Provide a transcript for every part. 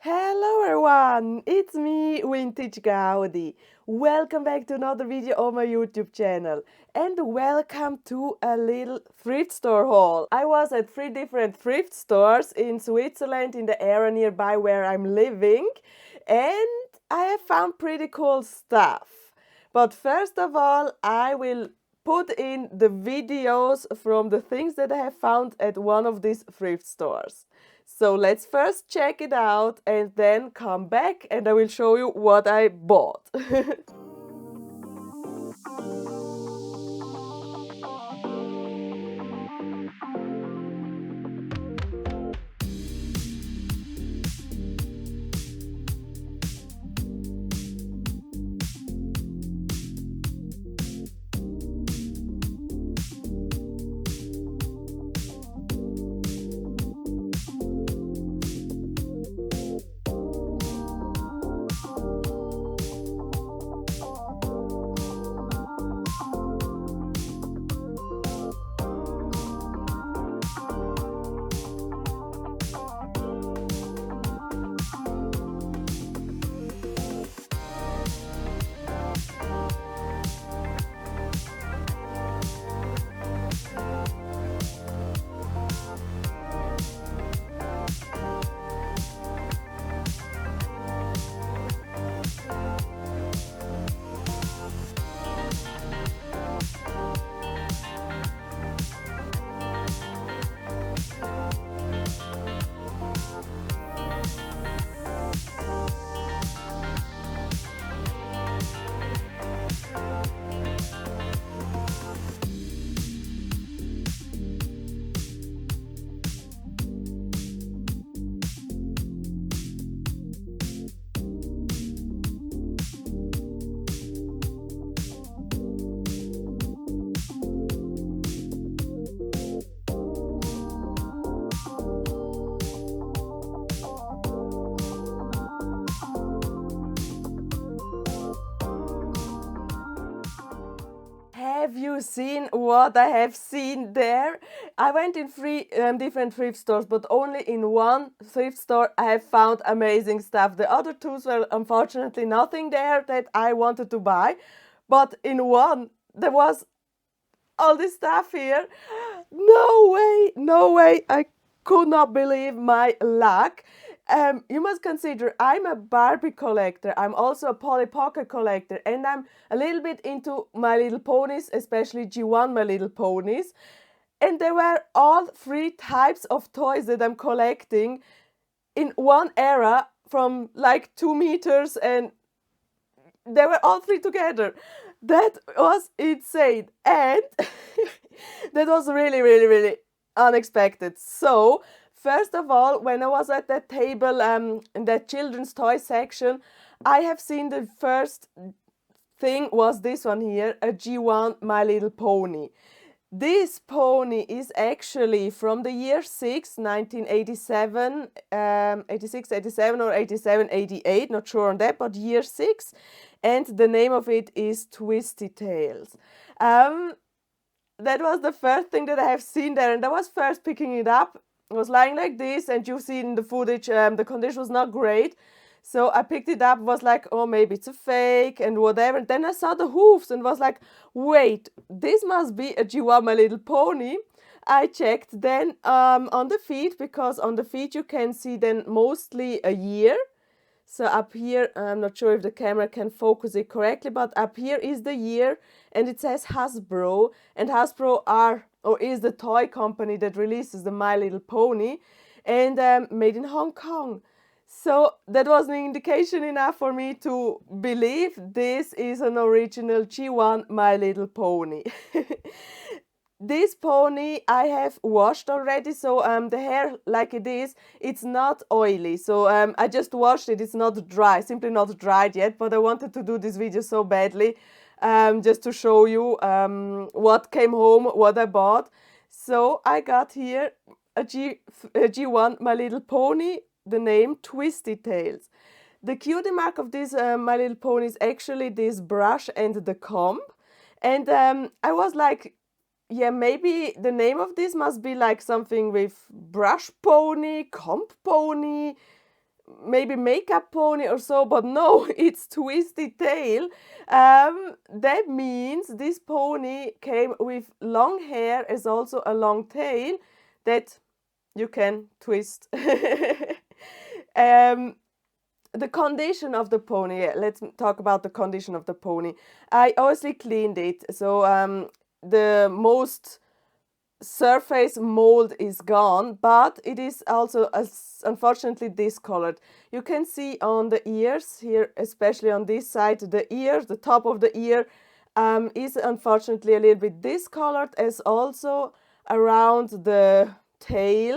Hello everyone, it's me, Vintage Gaudi. Welcome back to another video on my YouTube channel and welcome to a little thrift store haul. I was at 3 different thrift stores in Switzerland in the area nearby where I'm living and I have found pretty cool stuff. But first of all, I will put in the videos from the things that I have found at one of these thrift stores. So let's first check it out and then come back and I will show you what I bought. Have you seen what I have seen there? I went in 3 different thrift stores, but only in one thrift store I have found amazing stuff. The other two were unfortunately nothing there that I wanted to buy, but in one there was all this stuff here. No way, no way. I could not believe my luck. You must consider I'm a Barbie collector. I'm also a Polly Pocket collector, and I'm a little bit into My Little Ponies, especially G1 My Little Ponies. And there were all 3 types of toys that I'm collecting in one era from like 2 meters, and they were all 3 together. That was insane, and that was really, really, really unexpected. So, first of all, when I was at that table in that children's toy section, I have seen the first thing was this one here, a G1 My Little Pony. This pony is actually from the year 6, 1987, 86, 87 or 87, 88, not sure on that, but year 6. And the name of it is Twisty Tails. That was the first thing that I have seen there, and I was first picking it up. It was lying like this, and you've seen the footage, the condition was not great. So I picked it up, was like, oh, maybe it's a fake and whatever. And then I saw the hoofs and was like, wait, this must be a G1 My Little Pony. I checked then on the feet, because on the feet you can see then mostly a year. So up here, I'm not sure if the camera can focus it correctly, but up here is the year and it says Hasbro. And Hasbro is the toy company that releases the My Little Pony, and made in Hong Kong. So that was an indication enough for me to believe this is an original G1 My Little Pony. This pony I have washed already, so the hair like it is, it's not oily. So I just washed it, it's not dry, simply not dried yet, but I wanted to do this video so badly just to show you what came home, what I bought. So I got here a G1 My Little Pony, the name Twisty Tails. The cutie mark of this My Little Pony is actually this brush and the comb. And I was like, yeah, maybe the name of this must be like something with brush pony, comb pony. maybe makeup pony or so, but no, it's twisty tail. That means this pony came with long hair as also a long tail that you can twist. The condition of the pony, yeah, let's talk about the condition of the pony. I obviously cleaned it, so the most surface mold is gone, but it is also unfortunately discolored. You can see on the ears here, especially on this side, the ear, the top of the ear is unfortunately a little bit discolored, as also around the tail.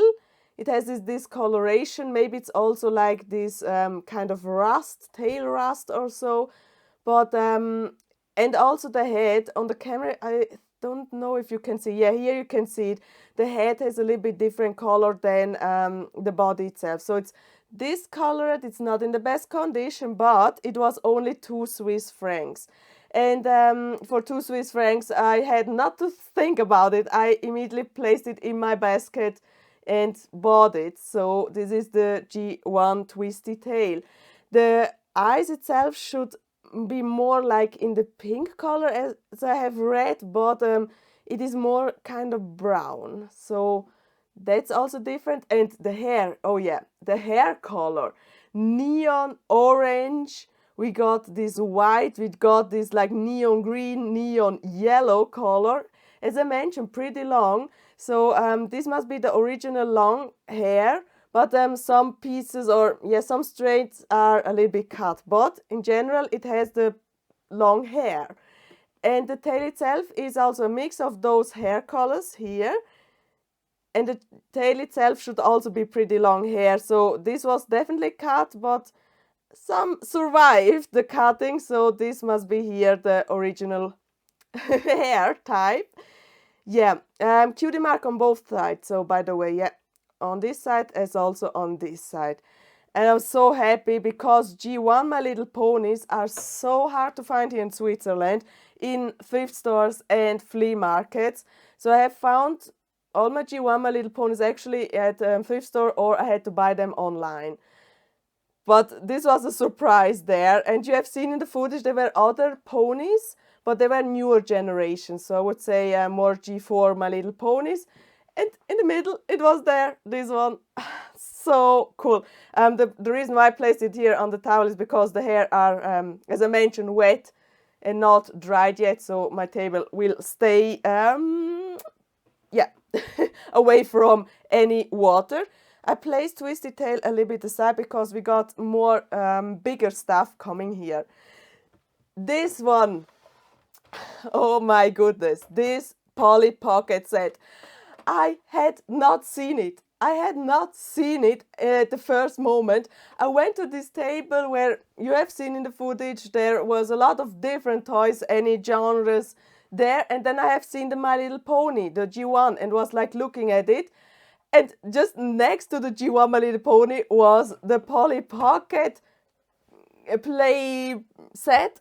It has this discoloration. Maybe it's also like this kind of rust, tail rust or so. But and also the head on the camera, I don't know if you can see. Yeah, here you can see it. The head has a little bit different color than the body itself. So it's discolored. It's not in the best condition, but it was only 2 Swiss francs. And for 2 Swiss francs, I had not to think about it. I immediately placed it in my basket and bought it. So this is the G1 twisty tail. The eyes itself should be more like in the pink color as I have read, but it is more kind of brown. So that's also different. And the hair, oh yeah, the hair color, neon orange. We got this white, we got this like neon green, neon yellow color. As I mentioned, pretty long. So this must be the original long hair, but some pieces or some strands are a little bit cut. But in general, it has the long hair. And the tail itself is also a mix of those hair colors here. And the tail itself should also be pretty long hair. So this was definitely cut, but some survived the cutting. So this must be here the original hair type. Yeah, cutie mark on both sides. So by the way, yeah, on this side as also on this side. And I'm so happy because G1 My Little Ponies are so hard to find here in Switzerland in thrift stores and flea markets. So I have found all my G1 My Little Ponies actually at thrift store, or I had to buy them online. But this was a surprise there. And you have seen in the footage there were other ponies, but they were newer generations. So I would say more G4 My Little Ponies. And in the middle, it was there, this one. So cool. The reason why I placed it here on the towel is because the hair are, as I mentioned, wet and not dried yet. So my table will stay, away from any water. I placed Twisty Tail a little bit aside because we got more bigger stuff coming here. This one, oh my goodness, this Polly Pocket set. I had not seen it. I had not seen it at the first moment. I went to this table where you have seen in the footage there was a lot of different toys, any genres there. And then I have seen the My Little Pony, the G1, and was like looking at it. And just next to the G1 My Little Pony was the Polly Pocket play set.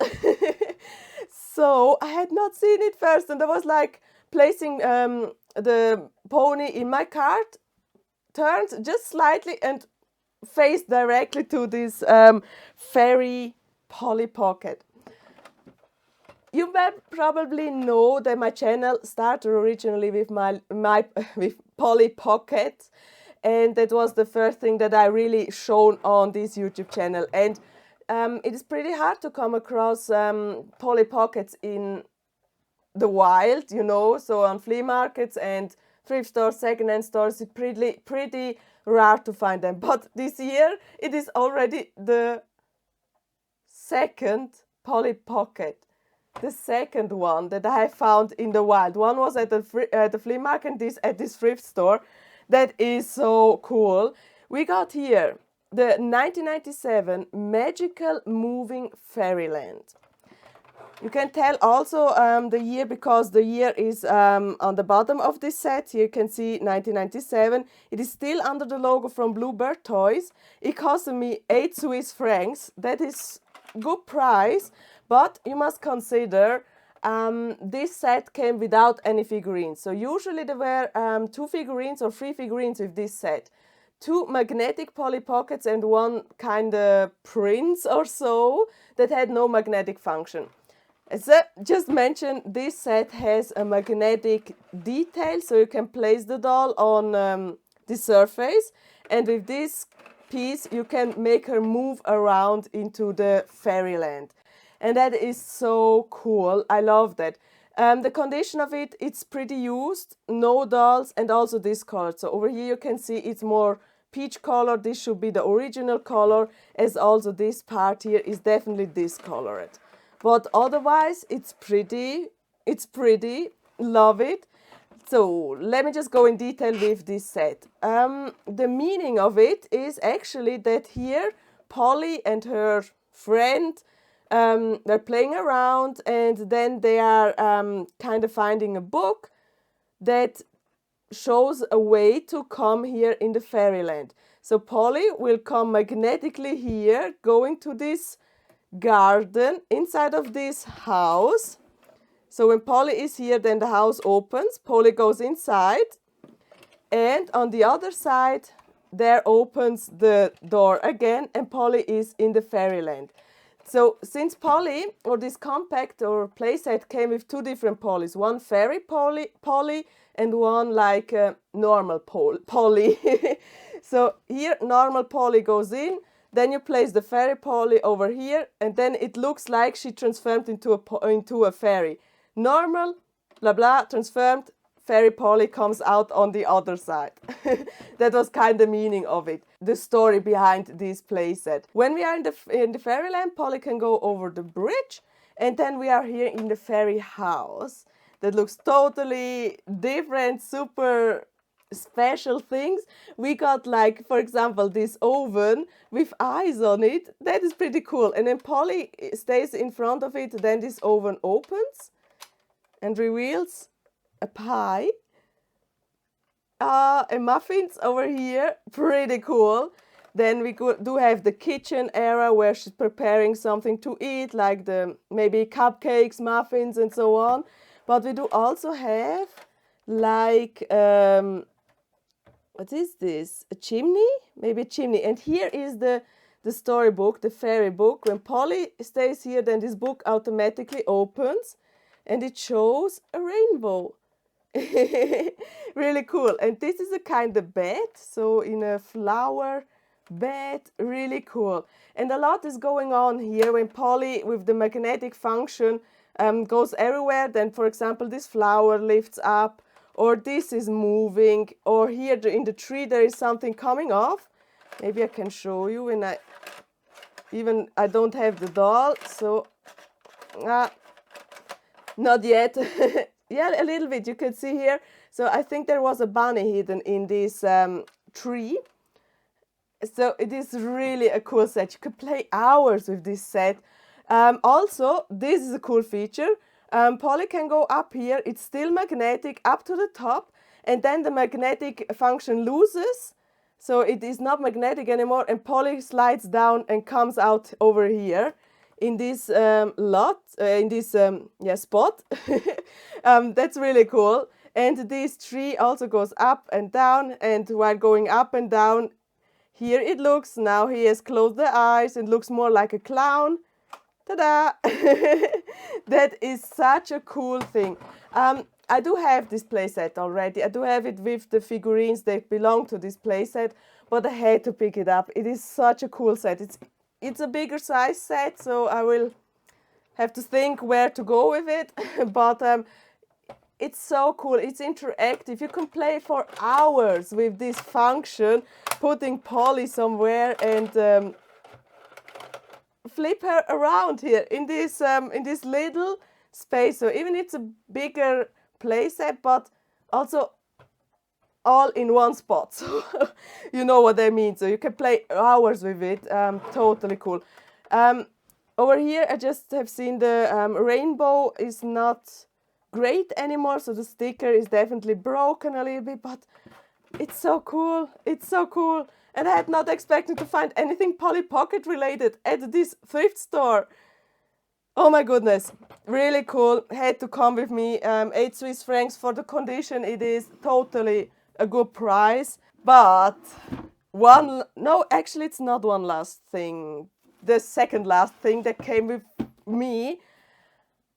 So I had not seen it first, and I was like placing the pony in my cart, turned just slightly and faced directly to this fairy Polly Pocket. You may probably know that my channel started originally with with Polly Pocket, and that was the first thing that I really shown on this YouTube channel. And it is pretty hard to come across Polly Pockets in the wild, you know, so on flea markets and thrift stores, second-hand stores, it's pretty rare to find them. But this year, it is already the second Polly Pocket. The second one that I have found in the wild. One was at the flea market, and this at this thrift store. That is so cool. We got here the 1997 Magical Moving Fairyland. You can tell also the year because the year is on the bottom of this set. Here you can see 1997. It is still under the logo from Bluebird Toys. It cost me 8 Swiss francs. That is good price. But you must consider this set came without any figurines. So usually there were 2 figurines or 3 figurines with this set. 2 magnetic Polly Pockets and 1 kind of prince or so that had no magnetic function. As I just mentioned, this set has a magnetic detail, so you can place the doll on the surface, and with this piece you can make her move around into the fairyland. And that is so cool. I love that. The condition of it, it's pretty used, no dolls, and also this color. So over here you can see it's more peach color. This should be the original color, as also this part here is definitely discolored. But otherwise, it's pretty, love it. So let me just go in detail with this set. The meaning of it is actually that here Polly and her friend, they're playing around, and then they are kind of finding a book that shows a way to come here in the fairyland. So Polly will come magnetically here, going to this garden inside of this house. So when Polly is here, then the house opens, Polly goes inside, and on the other side there opens the door again, and Polly is in the fairyland. So since Polly, or this compact or playset, came with 2 different Pollys, one fairy Polly and one like normal Polly. So here normal Polly goes in, then you place the fairy Polly over here, and then it looks like she transformed into a fairy. Normal, blah blah, transformed, fairy Polly comes out on the other side. That was kind of the meaning of it, the story behind this playset. When we are in the fairyland, Polly can go over the bridge, and then we are here in the fairy house. That looks totally different, super special things. We got, like, for example, this oven with eyes on it. That is pretty cool. And then Polly stays in front of it, then this oven opens and reveals a pie, and muffins over here, pretty cool. Then we do have the kitchen area where she's preparing something to eat, like maybe cupcakes, muffins, and so on. But we do also have like, what is this? A chimney? Maybe a chimney. And here is the storybook, the fairy book. When Polly stays here, then this book automatically opens and it shows a rainbow. Really cool. And this is a kind of bed, so in a flower bed, really cool. And a lot is going on here when Polly, with the magnetic function, goes everywhere. Then, for example, this flower lifts up, or this is moving, or here in the tree there is something coming off. Maybe I can show you when I don't have the doll, so not yet. Yeah, a little bit, you can see here. So I think there was a bunny hidden in this tree. So it is really a cool set. You could play hours with this set. Also, this is a cool feature. Polly can go up here. It's still magnetic up to the top, and then the magnetic function loses. So it is not magnetic anymore, and Polly slides down and comes out over here in this spot. That's really cool. And this tree also goes up and down, and while going up and down, here it looks, now he has closed the eyes and looks more like a clown. Ta-da! That is such a cool thing. I do have this playset already. I do have it with the figurines that belong to this playset, but I had to pick it up. It is such a cool set. It's a bigger size set, so I will have to think where to go with it. But it's so cool. It's interactive. You can play for hours with this function, putting Polly somewhere and flip her around here in this little space. So even it's a bigger playset, but also all in one spot. So you know what I mean. So you can play hours with it. Totally cool. Over here, I just have seen the rainbow is not great anymore, so the sticker is definitely broken a little bit, but it's so cool. It's so cool. And I had not expected to find anything Polly Pocket related at this thrift store. Oh my goodness, really cool. Had to come with me. 8 Swiss francs for the condition. It is totally a good price. But no, actually it's not one last thing. The second last thing that came with me.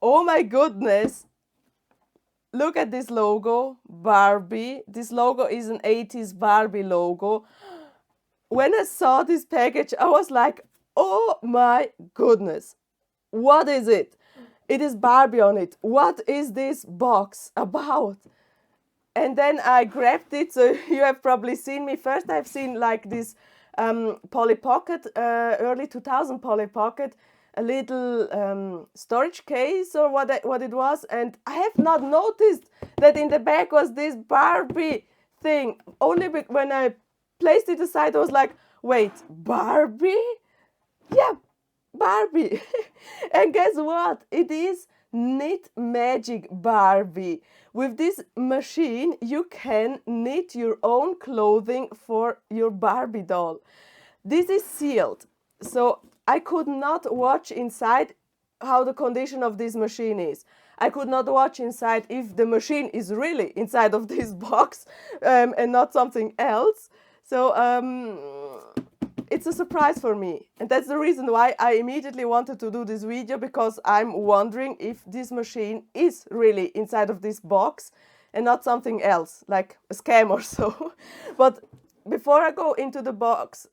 Oh my goodness. Look at this logo, Barbie. This logo is an 80s Barbie logo. When I saw this package, I was like, oh my goodness. What is it? It is Barbie on it. What is this box about? And then I grabbed it. So you have probably seen me. First, I've seen like this Polly Pocket, early 2000 Polly Pocket, a little storage case or what it was. And I have not noticed that in the back was this Barbie thing. Only when I placed it aside, I was like, wait, Barbie? Yeah, Barbie. And guess what? It is Knit Magic Barbie. With this machine, you can knit your own clothing for your Barbie doll. This is sealed, so I could not watch inside how the condition of this machine is. I could not watch inside if the machine is really inside of this box and not something else. So it's a surprise for me. And that's the reason why I immediately wanted to do this video, because I'm wondering if this machine is really inside of this box and not something else, like a scam or so. But before I go into the box,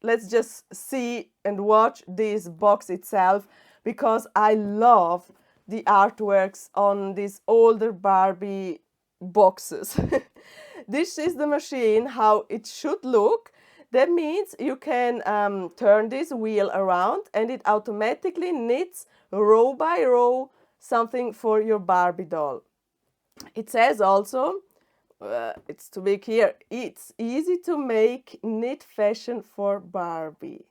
let's just see and watch this box itself, because I love the artworks on these older Barbie boxes. This is the machine, how it should look. That means you can turn this wheel around and it automatically knits row by row something for your Barbie doll. It says also, it's too big here, it's easy to make knit fashion for Barbie.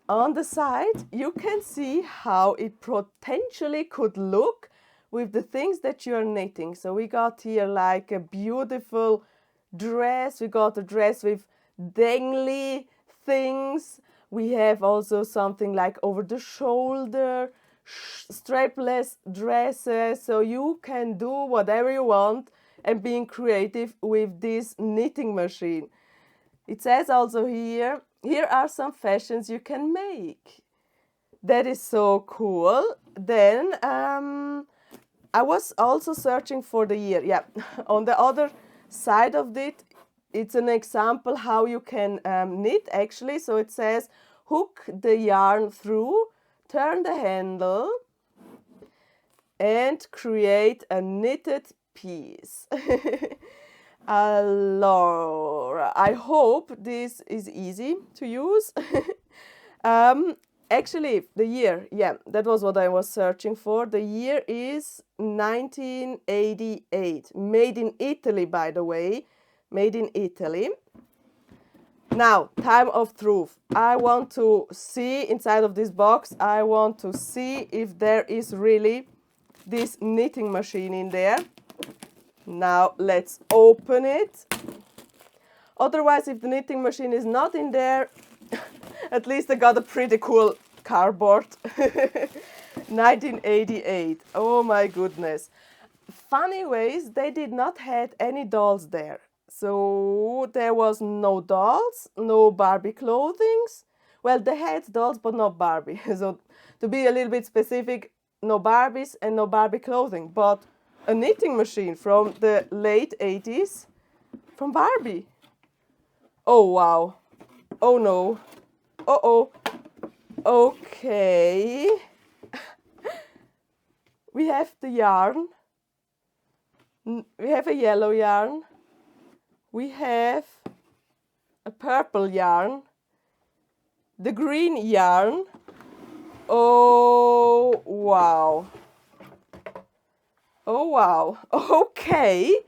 On the side, you can see how it potentially could look with the things that you are knitting. So we got here like a beautiful dress. We got a dress with dangly things. We have also something like over the shoulder, strapless dresses. So you can do whatever you want and being creative with this knitting machine. It says also here are some fashions you can make. That is so cool. Then I was also searching for the year. Yeah, on the other side of it, it's an example how you can knit actually. So it says, hook the yarn through, turn the handle, and create a knitted piece. Allora, I hope this is easy to use. Actually, the year, yeah, that was what I was searching for. The year is 1988. Made in Italy, by the way. Made in Italy. Now, time of truth. I want to see inside of this box. I want to see if there is really this knitting machine in there. Now, let's open it. Otherwise, if the knitting machine is not in there, at least I got a pretty cool cardboard. 1988. Oh my goodness. Funny ways, they did not have any dolls there. So there was no dolls, no Barbie clothings. Well, they had dolls, but not Barbie. So to be a little bit specific, no Barbies and no Barbie clothing, but a knitting machine from the late 80s from Barbie. Oh, wow. Oh, no. Uh-oh. Okay. We have the yarn. We have a yellow yarn. We have a purple yarn. The green yarn. Oh, wow. Oh, wow. Okay.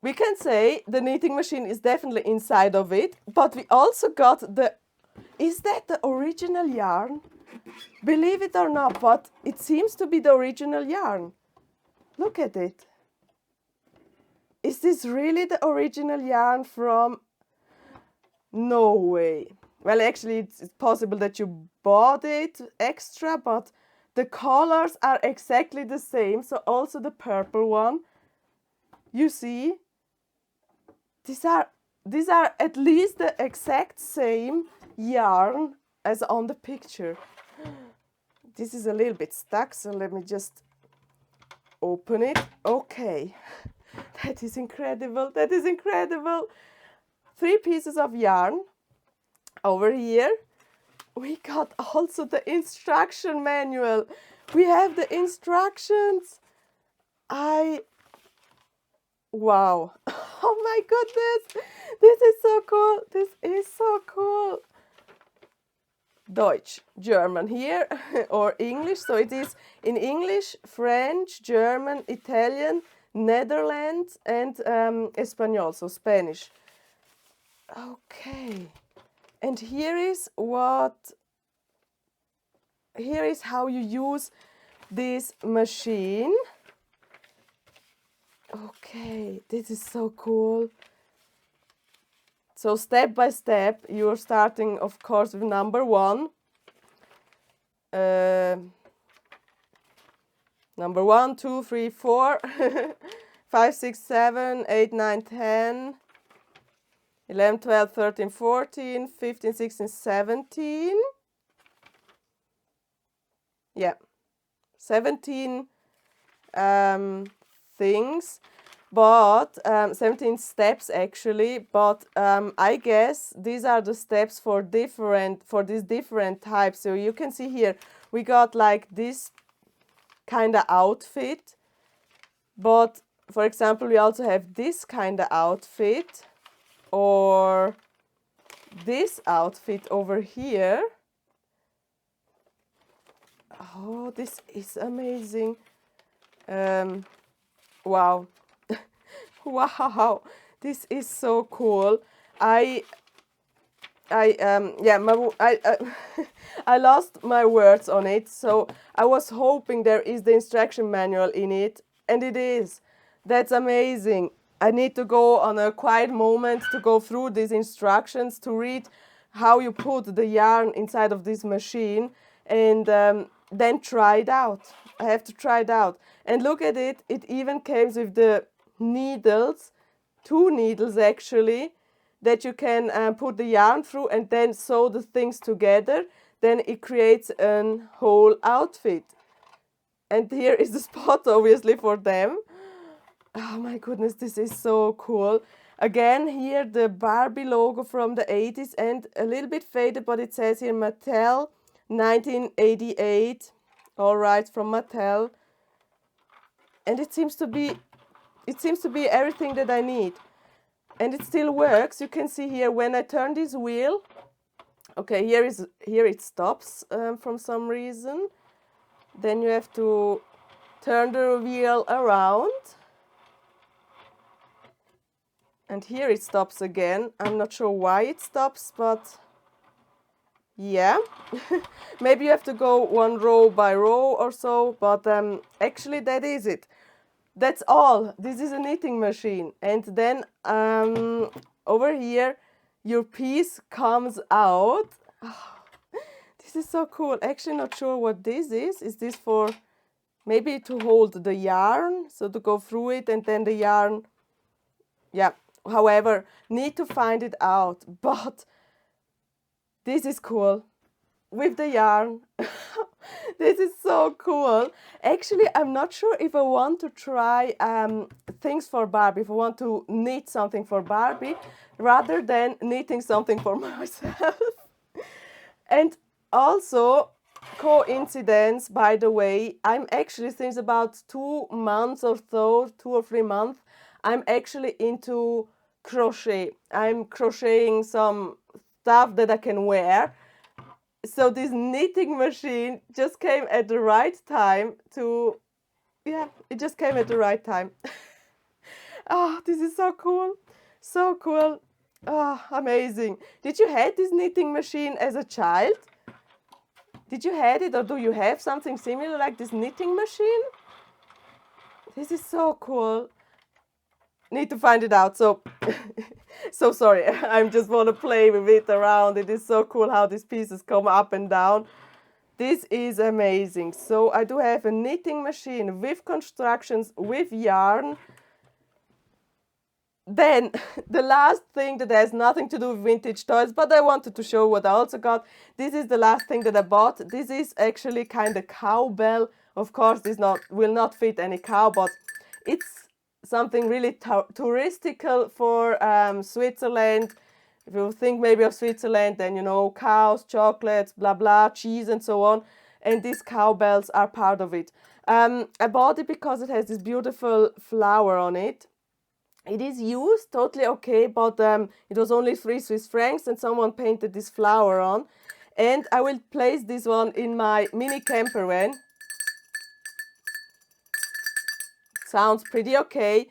We can say the knitting machine is definitely inside of it, but we also got the... Is that the original yarn? Believe it or not, but it seems to be the original yarn. Look at it. Is this really the original yarn from... No way. Well, actually, it's possible that you bought it extra, but the colors are exactly the same. So also the purple one. You see? these are at least the exact same yarn as on the picture. This is a little bit stuck, so let me just open it. Okay, that is incredible. That is incredible. 3 pieces of yarn. Over here, we got also the instruction manual. We have the instructions. Wow. Oh my goodness. This is so cool. This is so cool. Deutsch, German here, or English. So it is in English, French, German, Italian, Netherlands, and Espanol, so Spanish. Okay. And here is how you use this machine. Okay, this is so cool. So step by step, you're starting, of course, with number 1. Number 1, 2, 3, 4, 5, 6, 7, 8, 9, 10, 11, 12, 13, 14, 15, 16, 17. Yeah, 17 things, but 17 steps actually, but I guess these are the steps for these different types. So you can see here we got like this kind of outfit, but for example we also have this kind of outfit, or this outfit over here. Oh, this is amazing. Wow. Wow, this is so cool. I lost my words on it, so I was hoping there is the instruction manual in it, and it is. That's amazing. I need to go on a quiet moment to go through these instructions, to read how you put the yarn inside of this machine, and then try it out. I have to try it out. And look at it, it even comes with the needles, 2 needles actually, that you can put the yarn through and then sew the things together. Then it creates a whole outfit. And here is the spot obviously for them. Oh my goodness, this is so cool. Again, here the Barbie logo from the 80s, and a little bit faded, but it says here Mattel 1988. All right, from Mattel. And it seems to be everything that I need. And it still works. You can see here when I turn this wheel. Okay, here it stops from some reason. Then you have to turn the wheel around. And here it stops again. I'm not sure why it stops, but yeah. Maybe you have to go 1 row by row or so, but actually that is it. That's all. This is a knitting machine. And then over here, your piece comes out. Oh, this is so cool. Actually not sure what this is. Is this for maybe to hold the yarn? So to go through it and then the yarn, yeah. However, need to find it out. But this is cool. With the yarn. This is so cool. Actually, I'm not sure if I want to try things for Barbie, if I want to knit something for Barbie, rather than knitting something for myself. And also, coincidence, by the way, I'm actually, since about 2 months or so, 2 or 3 months, I'm actually into crochet. I'm crocheting some stuff that I can wear. So this knitting machine just came at the right time to, yeah, it just came at the right time. Oh, this is so cool. So cool. Oh, amazing. Did you have this knitting machine as a child? Did you have it, or do you have something similar like this knitting machine? This is so cool. Need to find it out. So so sorry, I just want to play with it around. It is so cool how these pieces come up and down. This is amazing. So I do have a knitting machine with constructions, with yarn. Then the last thing that has nothing to do with vintage toys, but I wanted to show what I also got. This is the last thing that I bought. This is actually kind of cowbell. Of course, this will not fit any cow, but it's something really touristical for Switzerland. If you think maybe of Switzerland, then you know cows, chocolates, blah blah, cheese and so on. And these cowbells are part of it. I bought it because it has this beautiful flower on it. It is used, totally okay, but it was only 3 Swiss francs and someone painted this flower on. And I will place this one in my mini camper van. Sounds pretty okay.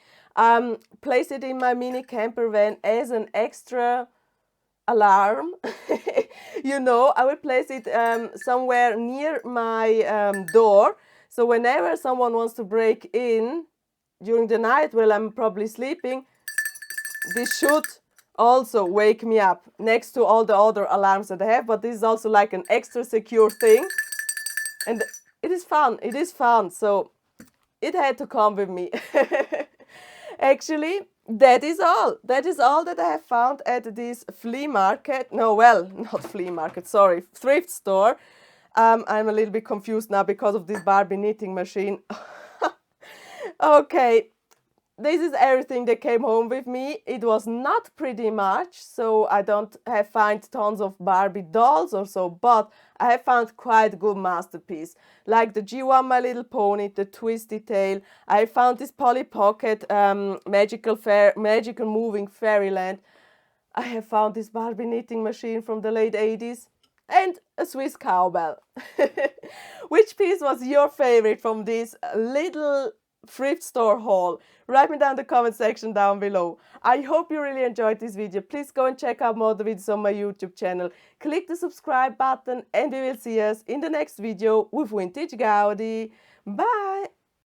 Place it in my mini camper van as an extra alarm. You know, I will place it somewhere near my door. So whenever someone wants to break in during the night while I'm probably sleeping, this should also wake me up next to all the other alarms that I have. But this is also like an extra secure thing. And it is fun. So it had to come with me. Actually, that is all. That is all that I have found at this flea market. No, well, not flea market, sorry, thrift store. I'm a little bit confused now because of this Barbie knitting machine. Okay, this is everything that came home with me. It was not pretty much, so I don't have found tons of Barbie dolls or so, but I have found quite good masterpiece, like the G1 My Little Pony, the Twisty Tail. I found this Polly Pocket magical moving fairyland. I have found this Barbie knitting machine from the late 80s and a Swiss cowbell. Which piece was your favorite from this little thrift store haul? Write me down in the comment section down below. I hope you really enjoyed this video. Please go and check out more of the videos on my YouTube channel. Click the subscribe button and we will see us in the next video with Vintage Gaudi. Bye!